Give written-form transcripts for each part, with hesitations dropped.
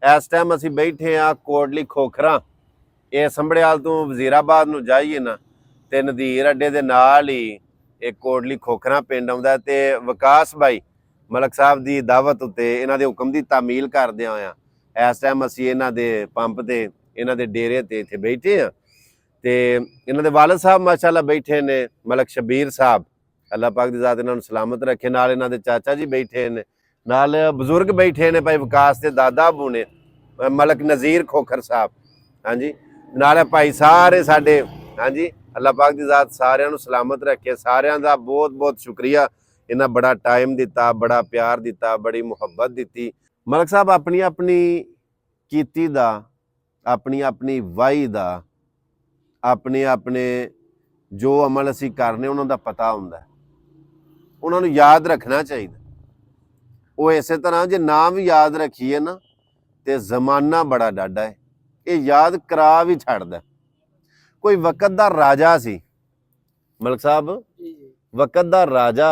इस टाइम असी बैठे हाँ कोटली खोखरा, ये संभड़ियाल तो वजीराबाद नूं जाइए ना ते नदीर अड्डे दे नाल ही एक कोटली खोखरा पिंड आउंदा ते विकास भाई मलक साहब दी दावत उत्ते इन्हां दे हुक्म दी तामील करदे होया इस टाइम असी इन्हां दे पंप ते इन्हां दे डेरे ते इत्थे बैठे हाँ ते इन्हां दे वालिद साहब माशाअल्लाह बैठे ने मलक शबीर साहब, अल्लाह पाक दी ज़ात इन्हां नूं सलामत रखे। नाल इन्हां दे चाचा जी बैठे ने, नाल बजुर्ग बैठे ने भाई विकास के दादा अबू ने मलक नज़ीर खोखर साहब, हाँ जी, नाले भाई सारे साडे, हाँ जी, अल्लाह पाक दी ज़ात सारियां नूं सलामत रखे। सारियां दा बहुत बहुत शुक्रिया, इन्हां बड़ा टाइम दिता, बड़ा प्यार दिता, बड़ी मुहब्बत दी। मलक साहब अपनी अपनी कीती दा, अपनी अपनी वाही दा, अपने अपने जो अमल असी करने उन्हां दा पता हुंदा, उन्हां नूं याद रखना चाहिए। वो इस तरह जे ना भी याद रखीए ना तो जमाना बड़ा डाडा है, ये याद करा भी छड्डदा। कोई वक़्त दा राजा सी मलक साहब, वक़्त दा राजा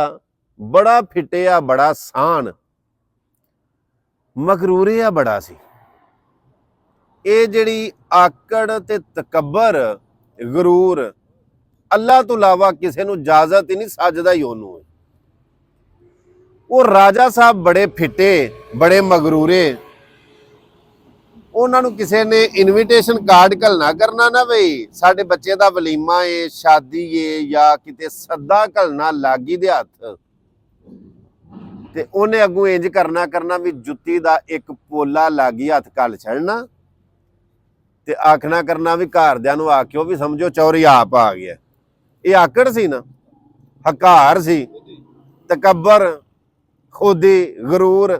बड़ा फिटिया, बड़ा सान, मगरूरिया बड़ा सी। ये जिहड़ी आकड़ ते तकबर गरूर अल्लाह तो इलावा किसी नूं इजाजत ही नहीं, सजदा ही ओनू है। वो राजा साहब बड़े फिटे, बड़े मगरूरे, उन्होंने किसी ने इनविटेशन कार्ड घलना करना ना बई साडे बच्चे दा वलीमा है, शादी है या किते सद्दा घलना लागी दे हत्थ ते उन्हें अगू इंज करना भी जुत्ती दा एक पोला लागी हत्थ घल छड़ना ते आखना करना भी घरदियां नूं आखियो भी समझो चौरी आप आ गया। ये आकड़ सी ना, हकार सी, तकबर, खुदी, गरूर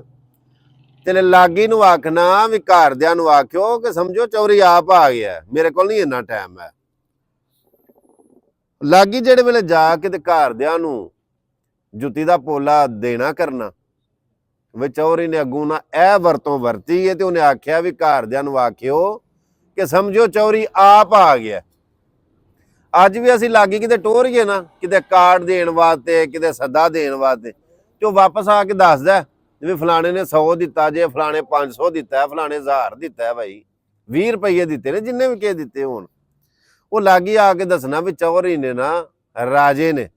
ते लागी नूं आखना भी घरदियां नूं आखियो कि समझो चौरी आप आ गया, मेरे को नहीं इन्ना टाइम है। लागी जेड़े वेले जाके ते घरदियां नूं जुत्ती दा पोला देना करना वे चौरी ने अगू ना ए वरतों वरती है ते उन्हें आख्या भी घरदियां नूं आखियो कि समझो चौरी आप आ गया। अज भी असी लागी किते टोरीए ना किते कार्ड देण वास्ते, किते सद्दा देण वास्ते, जो वापस आके दसदा भी फलाने ने 100 दिता जे, फलाने 500 दिता है, फलाने 1000 दिता है, भाई 20 रुपये दिते ने, जिन्ने भी के दिते होण। वो लागी आके दसना भी चौरी ने ना राजे ने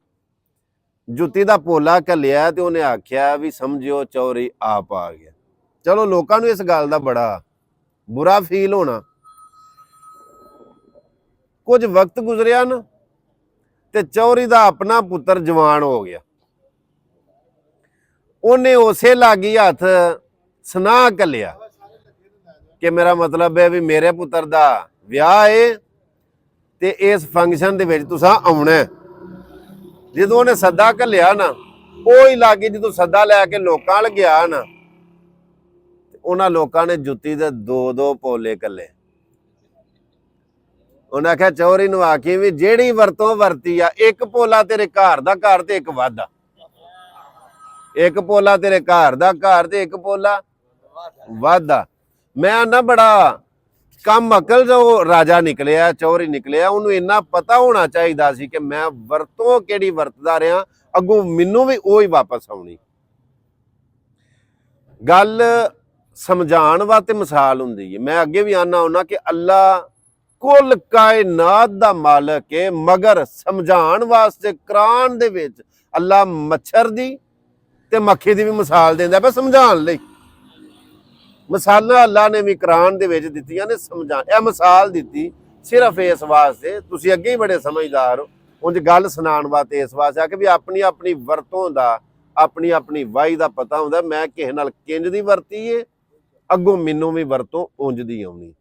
जुत्ती दा पोला घलिया ते उन्हें आख्या भी समझो चौरी आप आ गया। चलो लोकां नूं इस गल दा बड़ा बुरा फील होना। कुछ वक्त गुजरिया ना ते चौरी दा अपना पुत्र जवान हो गया, उन्हें उसे लागी हथ सुना घलिया कि मेरा मतलब है भी मेरे पुत्र दा विआह है ते इस फंक्शन दे विच तुसां आउणा है। जदों उन्हें सद्दा घलिया ना ही लागी जदों सद्दा लैके लोकां अल गया ना उन्हां लोकां ने जुत्ती दे 2-2 पोले घले। उन्हें आख्या चौरी नूं आखी भी जेड़ी वरतों वरती आ, एक पोला तेरे घर दा घर ते एक वाधा, एक पोला तेरे घर दा घर ते एक पोला वाधा। मैं आना बड़ा कम अकल जो राजा निकलिया, चौरी निकलिया, उन्होंने इन्ना पता होना चाहिए सी कि मैं वरतों केड़ी वरतदा रहा, अगों मैनू भी वही वापस आउणी। गल समझाण वास्ते मिसाल हुंदी है। मैं अगे भी आना होना कि अल्लाह कुल कायनात दा मालक है, मगर समझाण वास्ते कुरान दे विच अल्लाह मच्छर दी ते मक्खी दी भी मिसाल देंदा पे समझाण लई। मिसालां अल्लाह ने भी कुरान दे विच दित्तियां ने समझा, यह मिसाल दित्ती सिर्फ इस वास्ते, तुसीं अगे ही बड़े समझदार हो, उंज गल सुनाण वास्ते इस वास्ते कि भी अपनी अपनी वरतों दा, अपनी अपनी वाही दा पता हुंदा। मैं किसे नाल किंज दी वरती है, अगों मैनूं भी वरतों उंज दी आउणी।